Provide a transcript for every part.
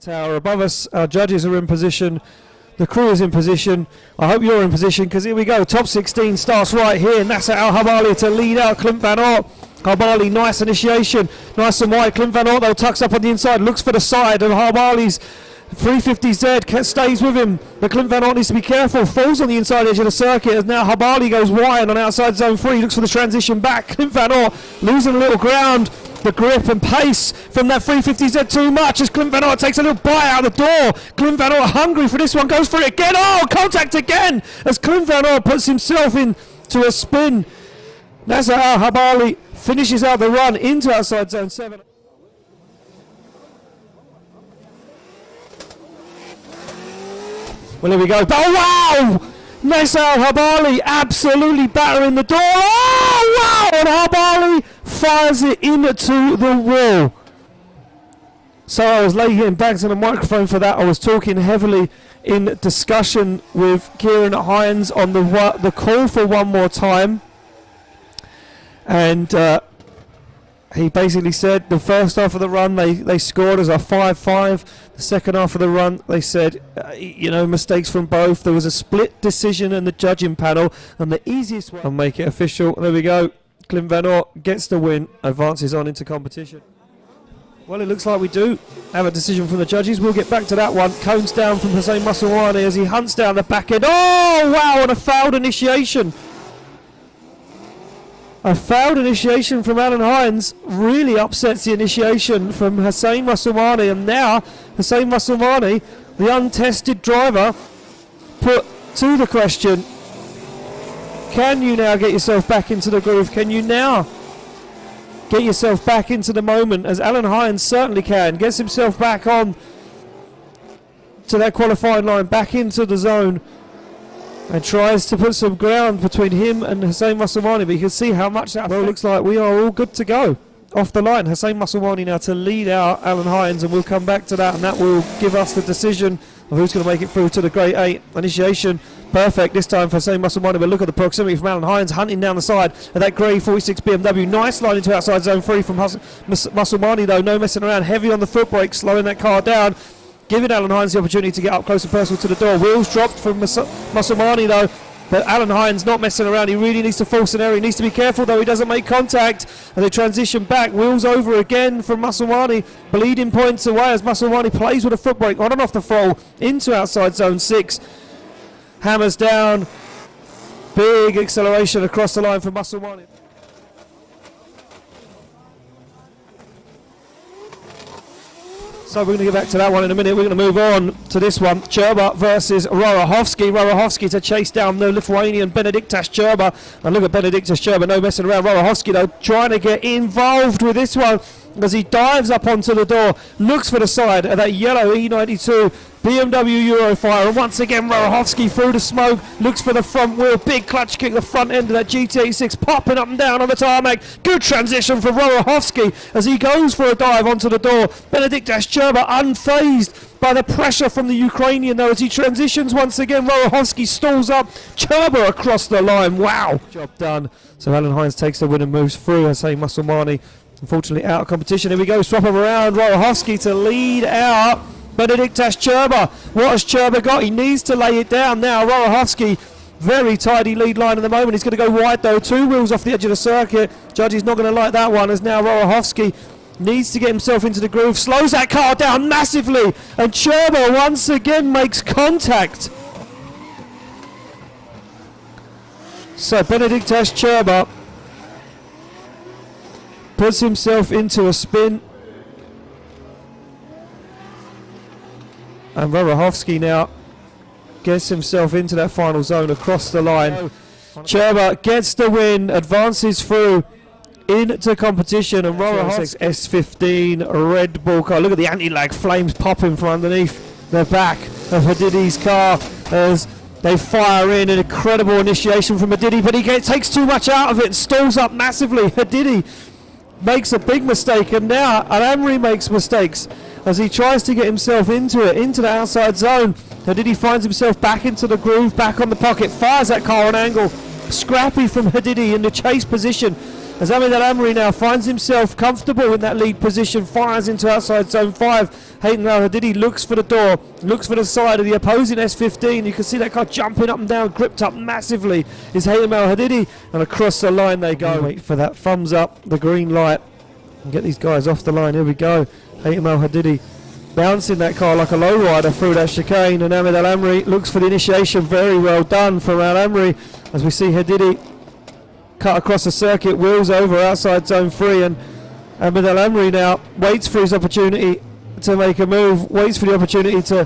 tower above us. Our judges are in position. The crew is in position. I hope you're in position, because here we go. Top 16 starts right here. Nasser Al-Habali to lead out Clint Van Aert. Habali, nice initiation. Nice and wide. Clint Van Aert, though, tucks up on the inside. Looks for the side. And Habali's 350Z stays with him. But Clint Van Aert needs to be careful. Falls on the inside edge of the circuit. As now Habali goes wide on outside zone 3. Looks for the transition back. Clint Van Aert losing a little ground. The grip and pace from that 350Z too much as Clint Van Aert takes a little bite out of the door. Clint Van Aert hungry for this one, goes for it again. Oh, contact again as Clint Van Aert puts himself into a spin. Nasser Al-Habali finishes out the run into outside zone 7. Well, here we go. Oh, wow! Nasser Al-Habali absolutely battering the door. Oh, wow! And Habali fires it into the wall. So I was laying back to the microphone for that. I was talking heavily in discussion with Kieran Hines on the call for one more time. And he basically said the first half of the run they scored as a 5-5. The second half of the run they said, mistakes from both. There was a split decision in the judging panel, and the easiest way to make it official. There we go. Clint Van Aert gets the win, advances on into competition. Well, it looks like we do have a decision from the judges. We'll get back to that one. Cones down from Hussein Masouani as he hunts down the back end. Oh, wow, and a fouled initiation. A fouled initiation from Alan Hines really upsets the initiation from Hussein Masouani, and now Hussein Masouani, the untested driver, put to the question, can you now get yourself back into the groove? Can you now get yourself back into the moment? As Alan Hines certainly can. Gets himself back on to that qualifying line, back into the zone, and tries to put some ground between him and Hussein Masouani. But you can see how much that looks like we are all good to go. Off the line, Hussein Masouani now to lead out Alan Hines, and we'll come back to that, and that will give us the decision of who's going to make it through to the Grade 8 initiation. Perfect this time for Hussein Masouani, but look at the proximity from Alan Hines hunting down the side of that grey 46 BMW. Nice line into outside zone 3 from Masouani, though. No messing around, heavy on the foot brake, slowing that car down, giving Alan Hines the opportunity to get up close and personal to the door. Wheels dropped from Masouani, though. But Alan Hines not messing around. He really needs to force an error. He needs to be careful, though. He doesn't make contact. And they transition back. Wheels over again from Masouani. Bleeding points away as Masouani plays with a foot brake on and off the throttle into outside zone 6. Hammers down. Big acceleration across the line for Masouani. So we're going to get back to that one in a minute. We're going to move on to this one. Cherba versus Rorohovsky. Rorohovsky to chase down the Lithuanian Benediktas Cherba. And look at Benediktas Cherba, no messing around. Rorohovsky, though, trying to get involved with this one as he dives up onto the door. Looks for the side of that yellow E92 BMW Eurofire. And once again, Rorohovsky through the smoke. Looks for the front wheel. Big clutch kick, the front end of that GT86 popping up and down on the tarmac. Good transition for Rorohovsky as he goes for a dive onto the door. Benediktas Cherba unfazed by the pressure from the Ukrainian, though, as he transitions once again. Rorohovsky stalls up. Cherba across the line. Wow. Job done. So Alan Hines takes the win and moves through. I say Masouani, unfortunately, out of competition. Here we go. Swap him around. Rorohovsky to lead out Benediktas Cherba. What has Cherba got? He needs to lay it down now. Rorohovsky, very tidy lead line at the moment. He's going to go wide, though. 2 wheels off the edge of the circuit. Judge is not going to like that one, as now Rorohovsky needs to get himself into the groove. Slows that car down massively. And Cherba once again makes contact. So Benediktas Cherba puts himself into a spin. And Rorohovsky now gets himself into that final zone across the line. Cherba gets the win, advances through into competition, and Rorohovsky S15 Red Bull car. Look at the anti-lag flames popping from underneath the back of Hadidi's car as they fire in. An incredible initiation from Hadidi, but he takes too much out of it and stalls up massively. Hadidi makes a big mistake, and now Al-Amri makes mistakes as he tries to get himself into the outside zone. Hadidi finds himself back into the groove, back on the pocket, fires that car on angle. Scrappy from Hadidi in the chase position as Ahmed Al Amri now finds himself comfortable in that lead position, fires into outside zone 5. Haytham Al Hadidi looks for the door, looks for the side of the opposing S15. You can see that car jumping up and down, gripped up massively is Haytham Al Hadidi, and across the line they go. Wait for that thumbs up, the green light, and get these guys off the line. Here we go. Haytham Al Hadidi bouncing that car like a lowrider through that chicane, and Ahmed Al Amri looks for the initiation. Very well done from Al Amri, as we see Hadidi cut across the circuit, wheels over outside zone 3, and Ahmed Al Amri now waits for his opportunity to make a move, waits for the opportunity to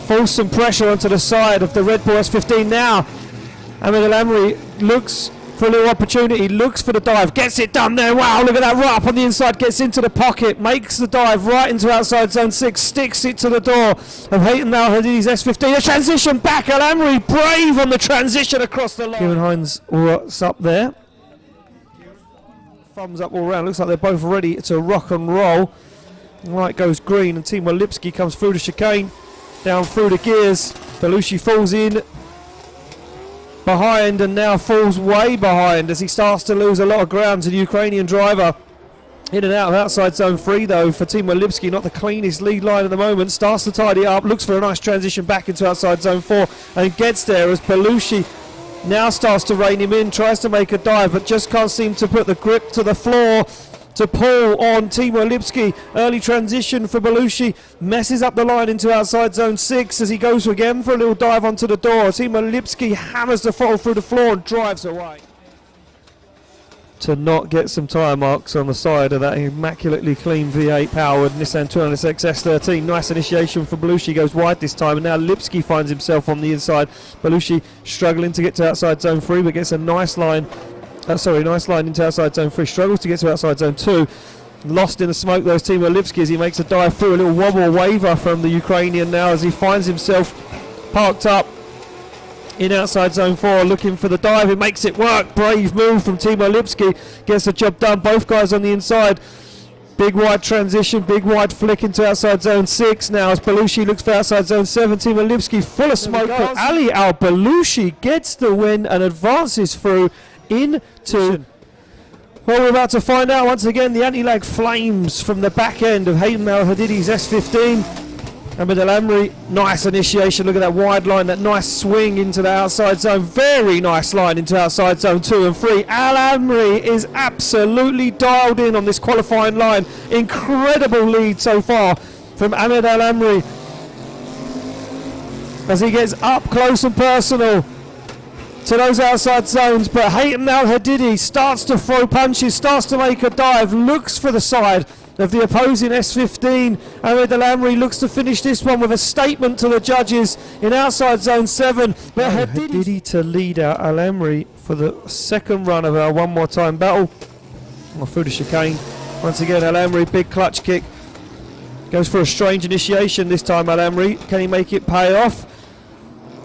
force some pressure onto the side of the Red Bull S15 now. Ahmed Al Amri looks for a little opportunity, looks for the dive, gets it done there. Wow, look at that, right up on the inside, gets into the pocket, makes the dive right into outside zone 6, sticks it to the door of Haytham Al Hadidi's S15. A transition back, Al Amri brave on the transition across the line. Kieran Hines, what's up there? Thumbs up all round, looks like they're both ready to rock and roll. Light goes green and Timo Lipski comes through the chicane, down through the gears. Belushi falls in behind and now falls way behind as he starts to lose a lot of ground to the Ukrainian driver. In and out of outside zone 3 though for Timo Lipski, not the cleanest lead line at the moment. Starts to tidy it up, looks for a nice transition back into outside zone 4 and gets there as Belushi now starts to rein him in, tries to make a dive but just can't seem to put the grip to the floor to pull on Timo Lipski. Early transition for Belushi, messes up the line into outside zone 6 as he goes again for a little dive onto the door. Timo Lipski hammers the throttle through the floor and drives away. To not get some tyre marks on the side of that immaculately clean V8 powered Nissan 200SX S13. Nice initiation for Belushi, goes wide this time, and now Lipski finds himself on the inside. Belushi struggling to get to outside zone 3 but gets a nice line. Nice line into outside zone 3, struggles to get to outside zone 2. Lost in the smoke those Timo Lipski as he makes a dive through, a little wobble waver from the Ukrainian now as he finds himself parked up in outside zone 4 looking for the dive. He makes it work, brave move from Timo Lipski, gets the job done, both guys on the inside. Big wide transition, big wide flick into outside zone 6 now as Belushi looks for outside zone 7. Timo Lipski full of smoke, but Ali Al Belushi gets the win and advances through into, well, we're about to find out once again. The anti-lag flames from the back end of Haytham Al Hadidi's S15. Ahmed Al Amri, nice initiation, look at that wide line, that nice swing into the outside zone, very nice line into outside zone 2 and 3. Al Amri is absolutely dialed in on this qualifying line. Incredible lead so far from Ahmed Al Amri as he gets up close and personal to those outside zones, but Haytham Al Hadidi starts to throw punches, starts to make a dive, looks for the side of the opposing S15. Ahmed Al Amri looks to finish this one with a statement to the judges in outside zone 7. But Hadidi to lead out Al Amri for the second run of our one more time battle. Through the chicane. Once again, Al Amri, big clutch kick. Goes for a strange initiation this time, Al Amri. Can he make it pay off?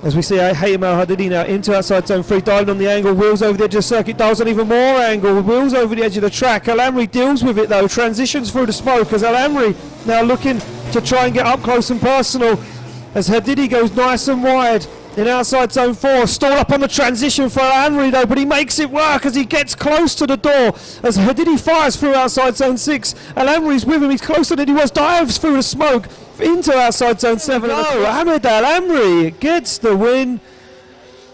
As we see Haytham Al Hadidi now into outside zone 3, dialing on the angle, wheels over the edge of the circuit, dials on even more angle, wheels over the edge of the track. Al Amri deals with it though, transitions through the smoke as Al Amri now looking to try and get up close and personal as Hadidi goes nice and wide in outside zone 4. Stall up on the transition for Al Amri though, but he makes it work as he gets close to the door as Hadidi fires through outside zone 6. Al Amri's with him, he's closer than he was, dives through the smoke into outside zone 7. No, Ahmed Al Amri gets the win,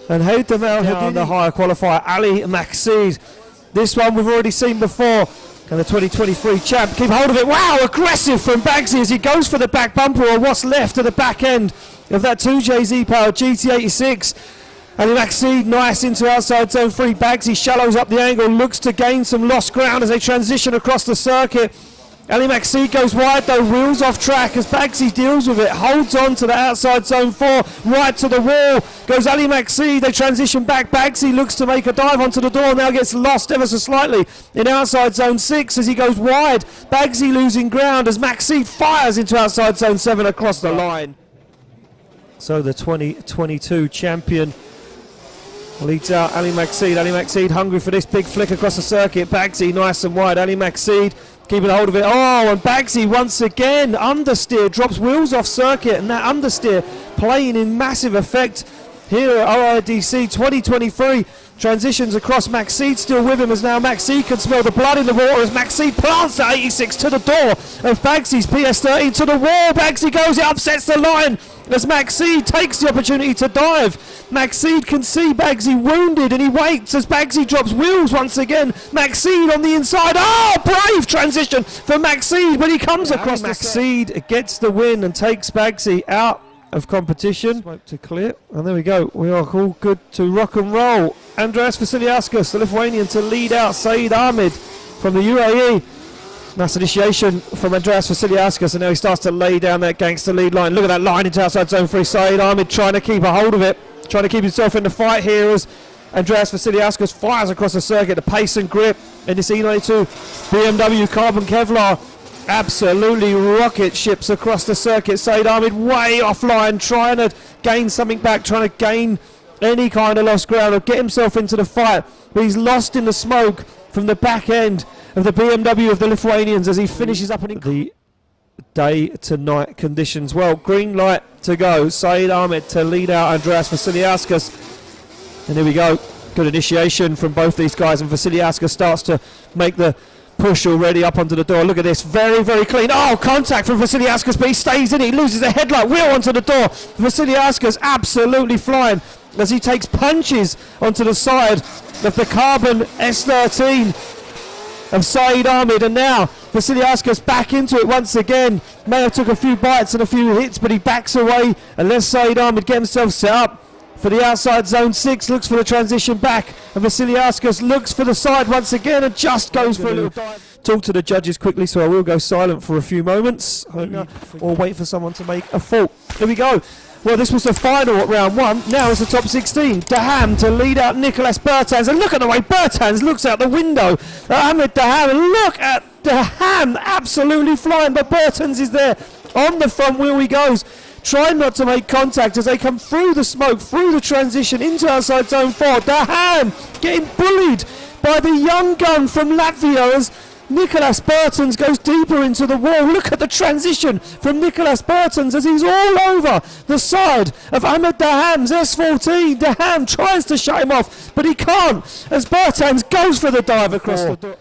and Haytham Al Hadidi, the higher qualifier, Ali Maxid. This one we've already seen before. Can the 2023 champ keep hold of it? Wow, aggressive from Bagsy as he goes for the back bumper, or what's left of the back end of that 2JZ powered GT86. Ali Maxid nice into outside zone 3. Bagsy shallows up the angle, looks to gain some lost ground as they transition across the circuit. Ali Maxid goes wide though, wheels off track as Bagsy deals with it, holds on to the outside zone 4, right to the wall goes Ali Maxid. They transition back, Bagsy looks to make a dive onto the door, now gets lost ever so slightly in outside zone 6 as he goes wide. Bagsy losing ground as Maxid fires into outside zone 7 across the line. So the 2022 champion leads out Ali Maxid. Ali Maxid hungry for this big flick across the circuit. Bagsy nice and wide. Ali Maxid keeping hold of it. Oh, and Bagsy once again understeer, drops wheels off circuit, and that understeer playing in massive effect here at OIDC 2023. Transitions across Max Seed, still with him as now Max Seed can smell the blood in the water as Max Seed plants at 86 to the door of Bagsy's PS13 to the wall. Bagsy goes, it upsets the line as Max Seed takes the opportunity to dive. Max Seed can see Bagsy wounded and he waits as Bagsy drops wheels once again. Max Seed on the inside. Oh, brave transition for Max Seed, but he comes across. Max Seed gets the win and takes Bagsy out of competition. Smoke to clear, and there we go. We are all good to rock and roll. Andreas Vasiliauskas, the Lithuanian, to lead out Saeed Ahmed from the UAE. Nice initiation from Andreas Vasiliauskas, and now he starts to lay down that gangster lead line. Look at that line into outside zone 3. Saeed Ahmed trying to keep a hold of it, trying to keep himself in the fight here as Andreas Vasiliauskas fires across the circuit. The pace and grip in this E92 BMW Carbon Kevlar absolutely rocket ships across the circuit. Saeed Ahmed way offline, trying to gain something back, trying to gain any kind of lost ground or get himself into the fight, but he's lost in the smoke from the back end of the BMW of the Lithuanians as he finishes up the day to night conditions. Well, green light to go. Saeed Ahmed to lead out Andreas Vasiliauskas, and here we go. Good initiation from both these guys, and Vasiliauskas starts to make the push already up onto the door. Look at this, very, very clean. Oh, contact from Vasiliauskas, but he stays in it. He loses a headlight wheel onto the door. Vasiliauskas absolutely flying as he takes punches onto the side of the carbon S13 of Saeed Ahmed, and now Vasiliauskas back into it once again. May have took a few bites and a few hits, but he backs away and lets Saeed Ahmed get himself set up for the outside zone 6, looks for the transition back, and Vasiliauskas looks for the side once again and just goes for a little dive. Talk to the judges quickly, so I will go silent for a few moments, or wait for someone to make a fault. Here we go. Well, this was the final at round 1. Now it's the top 16. Daham to lead out Nicolas Bertans, and look at the way Bertans looks out the window. Ahmed Daham, and look at Daham absolutely flying, but Bertans is there. On the front wheel he goes, trying not to make contact as they come through the smoke, through the transition into outside zone 4. Daham getting bullied by the young gun from Latvia as Nicolas Bertans goes deeper into the wall. Look at the transition from Nicolas Bertans as he's all over the side of Ahmed Daham's S14. Daham tries to shut him off, but he can't as Bertans goes for the dive across the door.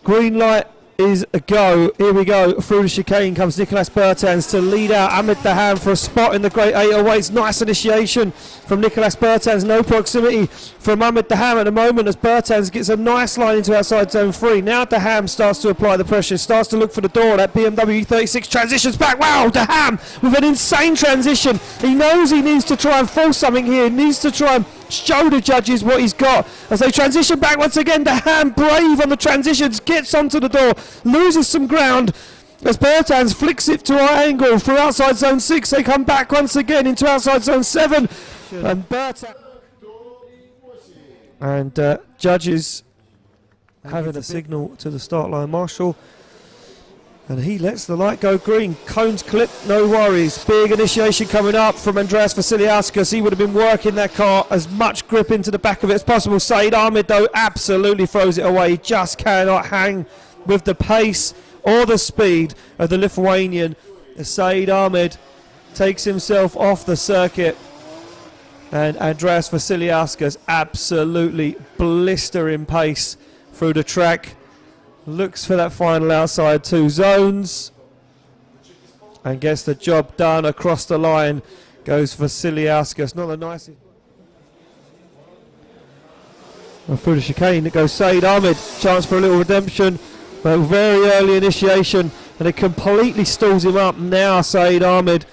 Green light is a go. Here we go. Through the chicane comes Nicolas Bertans to lead out Ahmed Daham for a spot in the Great 808s. Nice initiation from Nicolas Bertans. No proximity from Ahmed Daham at the moment as Bertans gets a nice line into outside zone 3. Now Daham starts to apply the pressure, starts to look for the door. That BMW 36 transitions back. Wow, Daham with an insane transition. He knows he needs to try and force something here. He needs to try and show the judges what he's got as they transition back once again. Daham brave on the transitions, gets onto the door, loses some ground as Bertans flicks it to our angle through outside zone 6. They come back once again into outside zone 7, and Bertans and judges having a signal to the start line marshal, and he lets the light go green. Cones clip, no worries. Big initiation coming up from Andreas Vasiliauskas. He would have been working that car as much grip into the back of it as possible. Saeed Ahmed, though, absolutely throws it away. He just cannot hang with the pace or the speed of the Lithuanian. Saeed Ahmed takes himself off the circuit, and Andreas Vasiliauskas absolutely blistering pace through the track. Looks for that final outside 2 zones and gets the job done across the line. Goes Vasiliauskas. Not the nicest. Well, through the chicane it goes Saeed Ahmed. Chance for a little redemption, but very early initiation and it completely stalls him up. Now Saeed Ahmed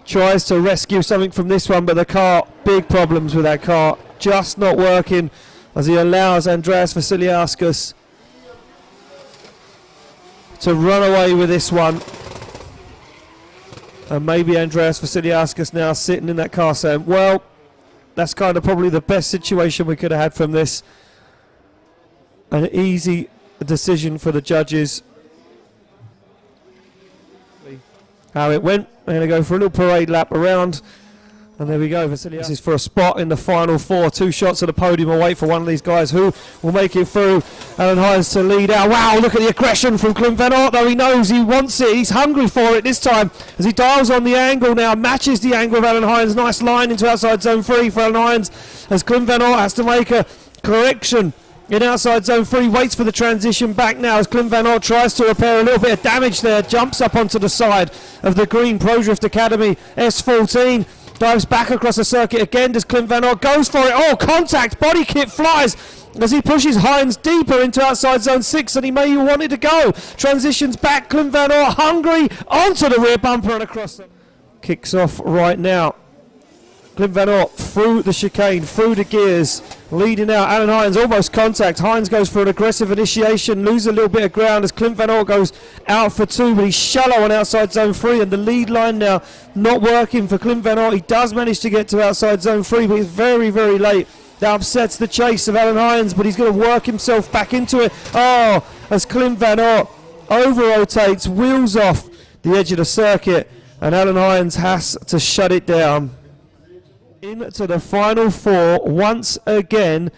tries to rescue something from this one, but the car, big problems with that car, just not working as he allows Andreas Vasiliauskas to run away with this one. And maybe Andreas Vasiliauskas now sitting in that car saying, well, that's kind of probably the best situation we could have had from this. An easy decision for the judges. How it went. They're going to go for a little parade lap around And there we go, Vasily. This is for a spot in the final four. 2 shots at the podium away for one of these guys who will make it through. Alan Hines to lead out. Wow, look at the aggression from Clint Van Aert, though. He knows he wants it. He's hungry for it this time as he dials on the angle now. Matches the angle of Alan Hines. Nice line into outside zone 3 for Alan Hines as Clint Van Aert has to make a correction in outside zone 3. Waits for the transition back now as Clint Van Aert tries to repair a little bit of damage there. Jumps up onto the side of the green Pro Drift Academy S14. Dives back across the circuit again. Does Clint Van Aert goes for it. Oh, contact. Body kit flies as he pushes Hines deeper into outside zone 6 and he may have wanted to go. Transitions back. Clint Van Aert hungry onto the rear bumper and across them. Kicks off right now. Clint Van Aert through the chicane, through the gears, leading out. Alan Hines almost contact. Hines goes for an aggressive initiation, loses a little bit of ground as Clint Van Aert goes out for 2, but he's shallow on outside zone 3, and the lead line now not working for Clint Van Aert. He does manage to get to outside zone 3, but he's very, very late. That upsets the chase of Alan Hines, but he's going to work himself back into it. Oh, as Clint Van Aert over-rotates, wheels off the edge of the circuit, and Alan Hines has to shut it down. Into the final four once again,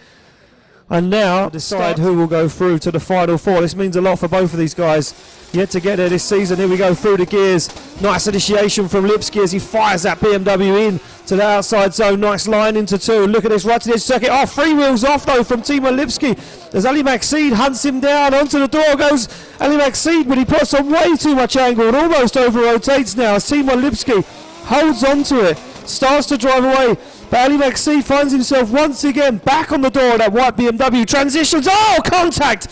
and now decide who will go through to the final four. This means a lot for both of these guys yet to get there this season. Here we go through the gears. Nice initiation from Lipski as he fires that BMW in to the outside zone. Nice line into 2. Look at this, right to the edge circuit. Oh, 3 wheels off though from Timo Lipski as Ali Maxide hunts him down. Onto the door goes Ali Maxide, but he puts on way too much angle and almost over rotates now as Timo Lipski holds on to it. Starts to drive away, but Ali Maxide finds himself once again back on the door of that white BMW. Transitions, oh, contact!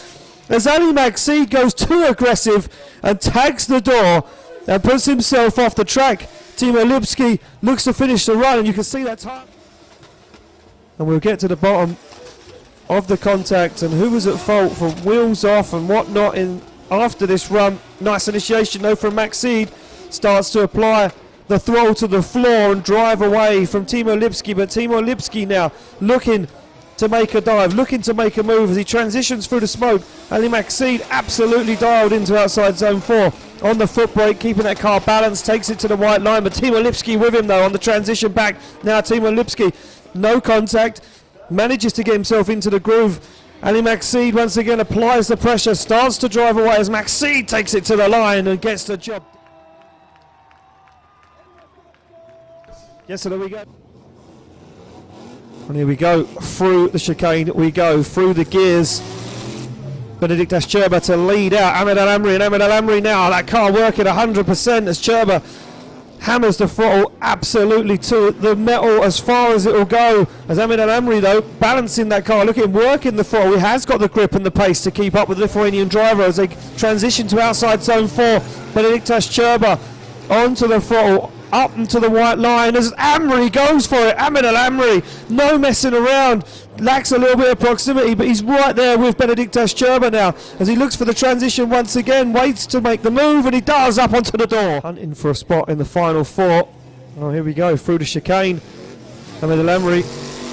As Ali Maxide goes too aggressive and tags the door and puts himself off the track. Timo Lipski looks to finish the run, and you can see that time. And we'll get to the bottom of the contact and who was at fault for wheels off and whatnot in after this run. Nice initiation though from Maxide. Starts to apply the throttle to the floor and drive away from Timo Lipski, but Timo Lipski now looking to make a dive, looking to make a move as he transitions through the smoke. Ali Maxide absolutely dialed into outside zone 4 on the foot brake, keeping that car balanced, takes it to the white line, but Timo Lipski with him though on the transition back. Now Timo Lipski, no contact, manages to get himself into the groove. Ali Maxide once again applies the pressure, starts to drive away as Maxide takes it to the line and gets the job. Yes, so there we go. And here we go, through the chicane we go, through the gears. Benedikt Cherba to lead out, Ahmed Al Amri, and Ahmed Al Amri now, that car working 100% as Cherba hammers the throttle absolutely to the metal as far as it will go. As Ahmed Al Amri though, balancing that car, look at him working the throttle. He has got the grip and the pace to keep up with the Lithuanian driver as they transition to outside zone 4. Benedikt Cherba onto the throttle, up into the white line as Amri goes for it. Ahmed Al Amri, no messing around, lacks a little bit of proximity, but he's right there with Benedikt Cherba now as he looks for the transition once again, waits to make the move, and he does up onto the door. Hunting for a spot in the final 4. Oh, here we go, through the chicane. Ahmed Al Amri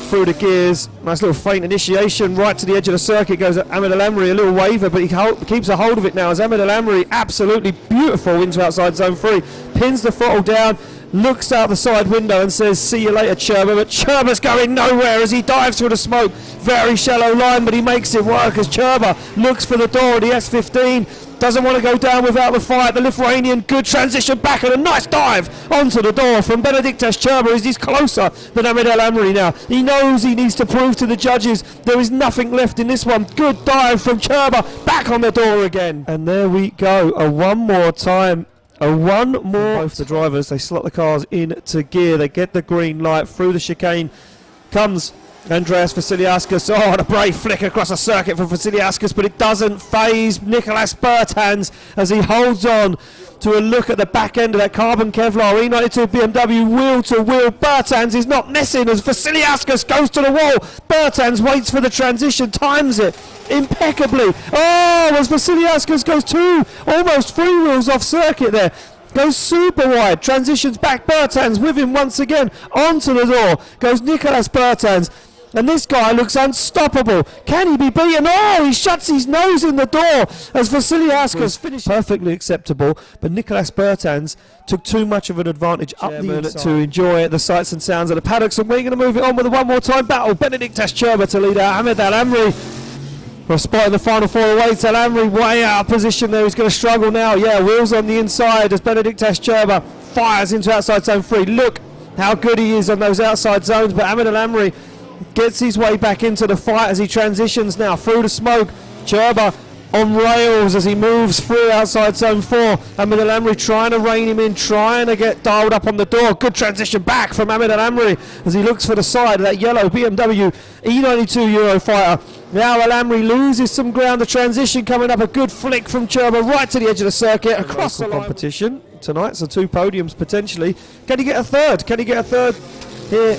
through the gears, nice little feint initiation right to the edge of the circuit goes Ahmed Al Amri, a little waver, but he keeps a hold of it now as Ahmed Al Amri absolutely beautiful into outside zone 3, pins the throttle down, looks out the side window and says see you later Cherba, but Cherba's going nowhere as he dives through the smoke. Very shallow line, but he makes it work as Cherba looks for the door of the S15. Doesn't want to go down without the fight. The Lithuanian, good transition back and a nice dive onto the door from Benedikt Cherba as he's closer than Ahmed Al Amri now. He knows he needs to prove to the judges there is nothing left in this one. Good dive from Cherba, back on the door again. And there we go, a one more time. Both the drivers, they slot the cars into gear. They get the green light through the chicane. Comes Andreas Vasiliauskas. Oh, the brave flick across the circuit for Vasiliauskas, but it doesn't faze Nicolas Bertans as he holds on to a look at the back end of that carbon Kevlar E92 BMW wheel to wheel. Bertans is not missing as Vasiliauskas goes to the wall. Bertans waits for the transition, times it impeccably. Oh, as Vasiliauskas goes almost 3 wheels off circuit there. Goes super wide, transitions back, Bertans with him once again, onto the door, goes Nicolas Bertans. And this guy looks unstoppable. Can he be beaten? Oh, he shuts his nose in the door as Vasiliauskas finished. Perfectly acceptable, but Nicolas Bertans took too much of an advantage up the inside to enjoy the sights and sounds of the paddocks. And we're going to move it on with a one more time battle. Benediktas Cerba to lead out Ahmed Al Amri. For a spot in the final four awaits Al Amri way out of position there. He's going to struggle now. Yeah, wheels on the inside as Benediktas Cerba fires into outside zone 3. Look how good he is on those outside zones, but Ahmed Al Amri gets his way back into the fight as he transitions now through the smoke. Cerba on rails as he moves through outside zone 4. Ahmed Al Amri trying to rein him in, trying to get dialed up on the door. Good transition back from Ahmed Al Amri as he looks for the side of that yellow BMW E92 Eurofighter. Now Al Amri loses some ground. The transition coming up, a good flick from Cerba right to the edge of the circuit across the competition tonight. So 2 podiums potentially. Can he get a third? Can he get a third here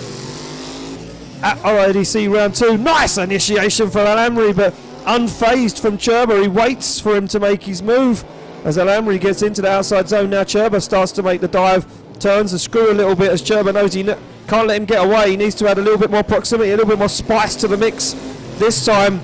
at OIDC round 2? Nice initiation for Al Amri, but unfazed from Cerba. He waits for him to make his move as Al Amri gets into the outside zone. Now Cerba starts to make the dive, turns the screw a little bit as Cerba knows he can't let him get away. He needs to add a little bit more proximity, a little bit more spice to the mix this time,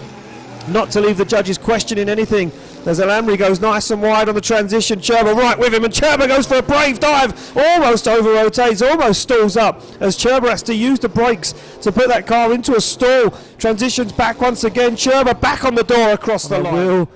not to leave the judges questioning anything. As Al Amri goes nice and wide on the transition, Cerba right with him, and Cerba goes for a brave dive, almost over-rotates, almost stalls up, as Cerba has to use the brakes to put that car into a stall. Transitions back once again, Cerba back on the door across the line.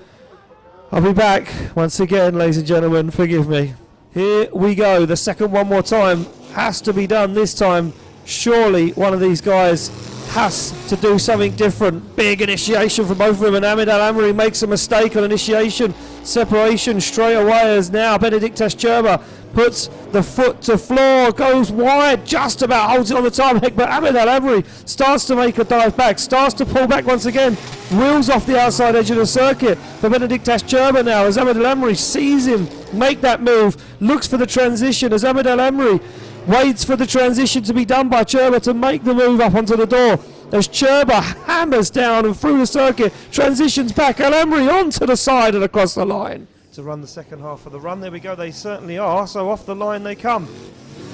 I'll be back once again, ladies and gentlemen, forgive me. Here we go, the second one more time, has to be done this time. Surely one of these guys has to do something different. Big initiation from both of them, and Ahmed Al Amri makes a mistake on initiation. Separation straight away as now Benediktas Cerba puts the foot to floor, goes wide, just about holds it on the tarmac, but Ahmed Al Amri starts to make a dive back, starts to pull back once again, wheels off the outside edge of the circuit for Benediktas Cerba now as Ahmed Al Amri sees him make that move, looks for the transition as Ahmed Al Amri waits for the transition to be done by Cerba to make the move up onto the door. As Cerba hammers down and through the circuit, transitions back, Al Amri onto the side and across the line. To run the second half of the run, there we go, they certainly are, so off the line they come.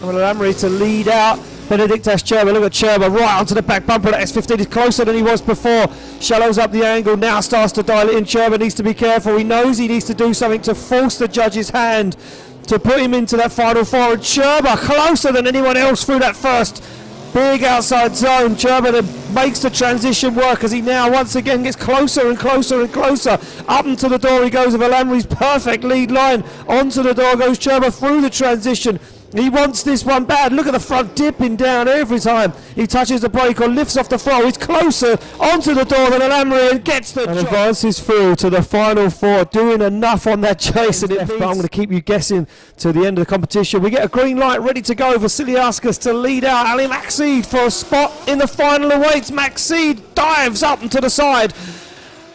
Al Amri to lead out Benediktas Cerba. Look at Cerba right onto the back bumper. That S15 is closer than he was before. Shallows up the angle, now starts to dial it in. Cerba needs to be careful. He knows he needs to do something to force the judge's hand to put him into that final four. And Cerba closer than anyone else through that first big outside zone. Cerba then makes the transition work as he now once again gets closer and closer and closer. Up into the door he goes of Al Amri's perfect lead line. Onto the door goes Cerba through the transition. He wants this one bad. Look at the front dipping down every time he touches the brake or lifts off the throttle. He's closer onto the door than Al Amri and gets the job. And advances through to the final four, doing enough on that chase. And but I'm going to keep you guessing to the end of the competition. We get a green light ready to go for Vasiliauskas to lead out. Ali Maxide for a spot in the final awaits. Maxide dives up and to the side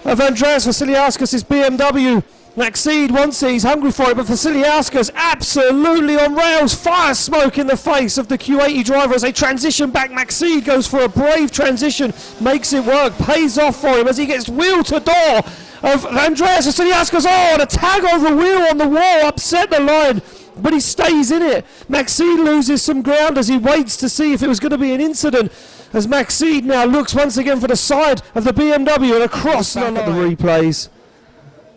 of Andreas Vasiliauskas' BMW. Maxide wants it, he's hungry for it, but Vasiliauskas absolutely on rails, fires smoke in the face of the Q80 driver as they transition back. Maxide goes for a brave transition, makes it work, pays off for him as he gets wheel to door of Andreas Vasiliauskas. Oh, and a tag over wheel on the wall, upset the line, but he stays in it. Maxide loses some ground as he waits to see if it was going to be an incident, as Maxide now looks once again for the side of the BMW and across the line. At the replays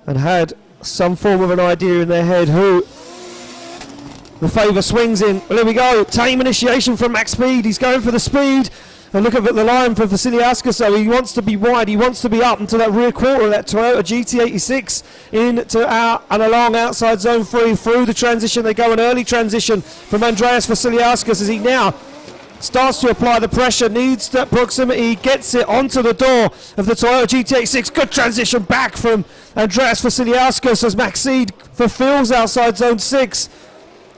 and had some form of an idea in their head who the favour swings in. Well, there we go, tame initiation from Max Speed. He's going for the speed, and look at the line for Vasiliauskas. So he wants to be wide, he wants to be up into that rear quarter of that Toyota GT86 into out and along outside zone 3. Through the transition they go, an early transition from Andreas Vasiliauskas as he now starts to apply the pressure, needs that proximity, gets it onto the door of the Toyota GT86. Good transition back from Andreas Vasiliauskas as Maxide fulfills outside zone 6.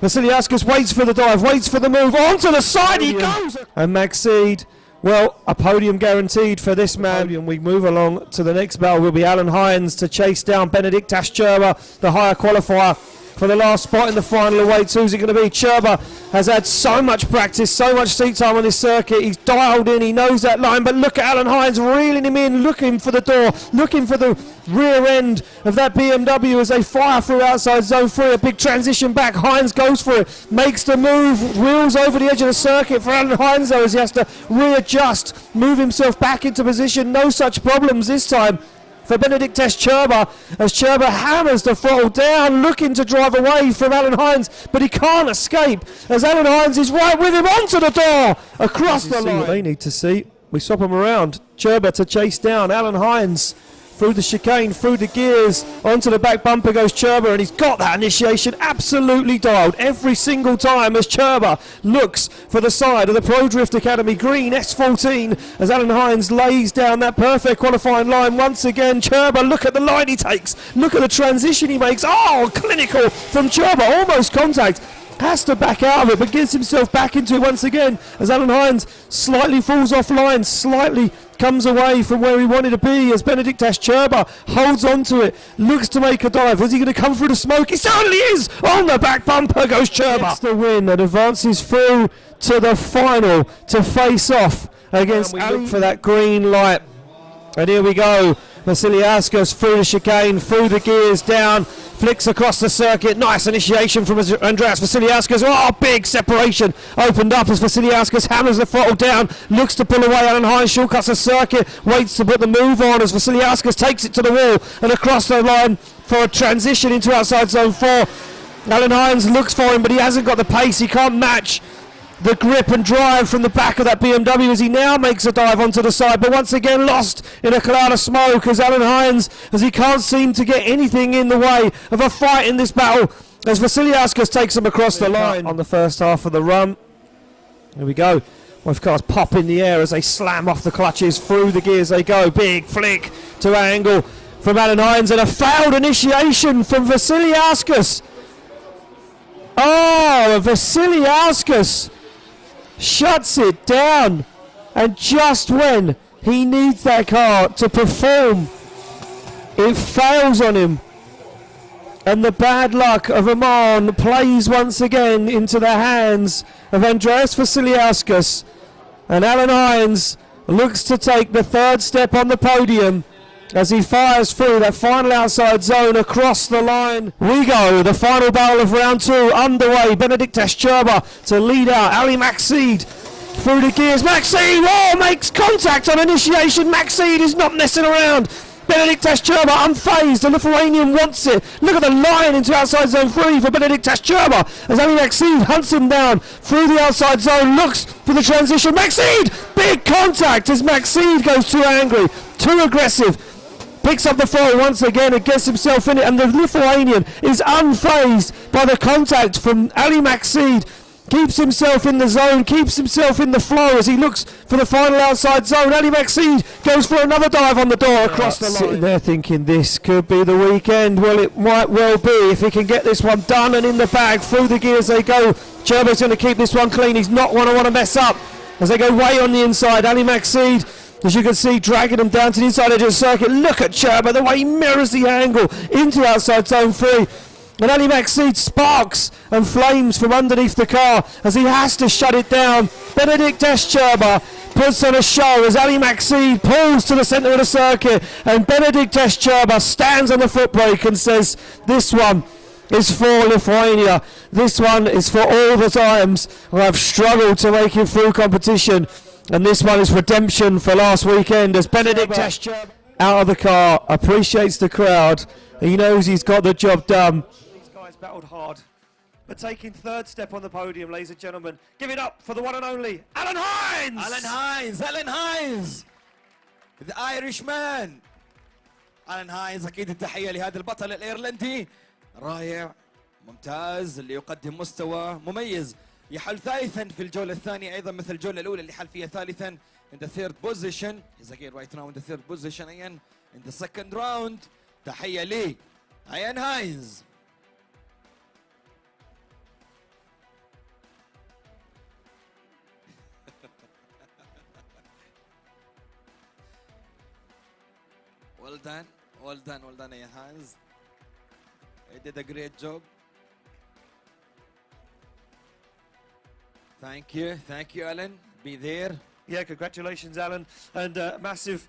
Vasiliauskas waits for the dive, waits for the move, onto the side he goes! And Maxide, well, a podium guaranteed for this man. We move along to the next battle. Will be Alan Hines to chase down Benediktas Cerba, the higher qualifier. for the last spot in the final awaits. Who's it going to be? Cherba has had so much practice, so much seat time on this circuit. He's dialed in, he knows that line, but look at Alan Hines reeling him in, looking for the door, looking for the rear end of that BMW as they fire through outside zone 3. A big transition back. Hines goes for it, makes the move, wheels over the edge of the circuit for Alan Hines though, as he has to readjust, move himself back into position. No such problems this time for Benedict Cherba, as Cherba hammers the throttle down, looking to drive away from Alan Hines, but he can't escape as Alan Hines is right with him onto the door, across the line. What they need to see, we swap them around. Cherba to chase down Alan Hines through the chicane, through the gears, onto the back bumper goes Cherba, and he's got that initiation absolutely dialed every single time as Cherba looks for the side of the Pro Drift Academy green S14 as Alan Hines lays down that perfect qualifying line once again. Cherba, look at the line he takes, look at the transition he makes. Oh, clinical from Cherba, almost contact. Has to back out of it, but gets himself back into it once again as Alan Hines slightly falls offline, slightly comes away from where he wanted to be as Benedict Cherba holds on to it, looks to make a dive. Is he going to come through the smoke? He certainly is! On the back bumper goes Cherba. Gets the win and advances through to the final to face off against Ali. Look for that green light. And here we go. Vasiliauskas through the chicane, through the gears, down, flicks across the circuit. Nice initiation from Andreas Vasiliauskas. Oh, big separation opened up as Vasiliauskas hammers the throttle down, looks to pull away. Alan Hines shortcuts the circuit, waits to put the move on as Vasiliauskas takes it to the wall and across the line for a transition into outside zone 4. Alan Hines looks for him, but he hasn't got the pace. He can't match the grip and drive from the back of that BMW as he now makes a dive onto the side, but once again lost in a cloud of smoke as Alan Hines, as he can't seem to get anything in the way of a fight in this battle as Vasiliauskas takes him across the line on the first half of the run. Here we go. Both cars pop in the air as they slam off the clutches, through the gears they go. Big flick to angle from Alan Hines and a failed initiation from Vasiliauskas. Oh, Vasiliauskas shuts it down, and just when he needs that car to perform, it fails on him, and the bad luck of Oman plays once again into the hands of Andreas Vasiliauskas, and Alan Hines looks to take the third step on the podium as he fires through that final outside zone across the line. We go, the final battle of round 2 underway. Benedict Cherba to lead out Ali Maxid through the gears. Maxid, oh, makes contact on initiation. Maxid is not messing around. Benedict Cherba unfazed, the Lithuanian wants it. Look at the line into outside zone 3 for Benedict Cherba as Ali Maxid hunts him down through the outside zone, looks for the transition. Maxid, big contact as Maxid goes too angry, too aggressive. Picks up the throttle once again and gets himself in it, and the Lithuanian is unfazed by the contact from Ali Maxid. Keeps himself in the zone, keeps himself in the flow as he looks for the final outside zone. Ali Maxid goes for another dive on the door across the line. Sitting there thinking this could be the weekend. Well, it might well be if he can get this one done and in the bag. Through the gears they go. Cherba's going to keep this one clean. He's not going to want to mess up as they go way on the inside. Ali Maxid, as you can see, dragging them down to the inside edge of the circuit. Look at Cherba, the way he mirrors the angle into outside zone 3. And Ali Maxid sparks and flames from underneath the car as he has to shut it down. Benedict Cherba puts on a show as Ali Maxid pulls to the centre of the circuit, and Benedict Cherba stands on the foot brake and says, this one is for Lithuania. This one is for all the times where I've struggled to make it through competition. And this one is redemption for last weekend as Benedict Cherba out of the car, appreciates the crowd. He knows he's got the job done. These guys battled hard, but taking third step on the podium, ladies and gentlemen. Give it up for the one and only Alan Hines! Alan Hines! Alan Hines! The Irishman! Alan Hines، أكيد التحية لهذا البطل الإيرلندي رائع ممتاز اللي يقدم مستوى مميز. يحل ثالثا في الجولة الثانية أيضا مثل الجولة الأولى اللي حل فيها ثالثا in the third position. He's again right now in the third position again in the second round. تحية لي Alan Hines. Well done, Alan Hines. He did a great job. Thank you, Alan. Be there. Yeah, congratulations, Alan, and massive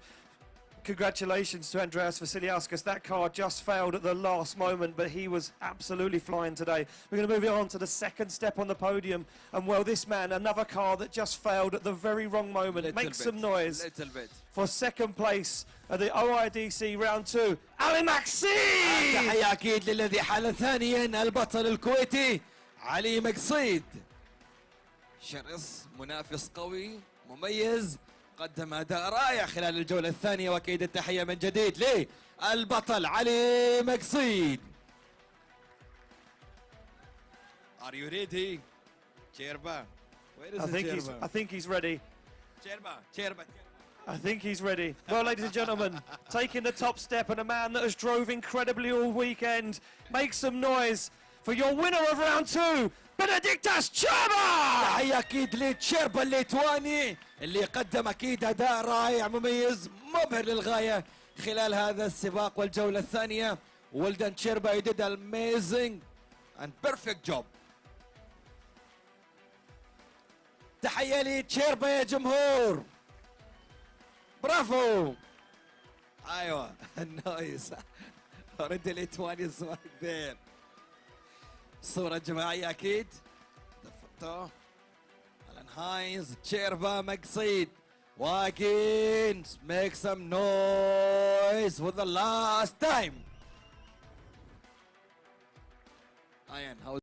congratulations to Andreas Vasiliauskas. That car just failed at the last moment, but he was absolutely flying today. We're going to move it on to the second step on the podium, and well, this man, another car that just failed at the very wrong moment. Make some noise Little bit. for second place at the OIDC round 2, Ali Maxine. تحية أكيد للذي حال ثانيا البطل الكويتي علي مقصيد. شرس منافس قوي مميز، قدم أداء رائع خلال الجولة الثانية، وأكيد التحية من جديد للبطل علي مقصيد. Are you ready? Cherba. Where is I think he's ready. Cherba. I think he's ready. Well, ladies and gentlemen, taking the top step, and a man that has drove incredibly all weekend. Make some noise for your winner of round 2, Benediktas Cherba! تحية أكيد لتشيربا الليتواني اللي قدم أكيد أداء رائع مميز مبهر للغاية خلال هذا السباق والجولة الثانية. Well done Cherba, you did an amazing and perfect job. تحية لتشيربا يا جمهور. برافو. أيوة نايس. رد الليتواني الصور there. صورة جماعية أكيد. فوتو ألان هاينز تشيربا مقصيد. واقين make some noise for the last time. Ayan, how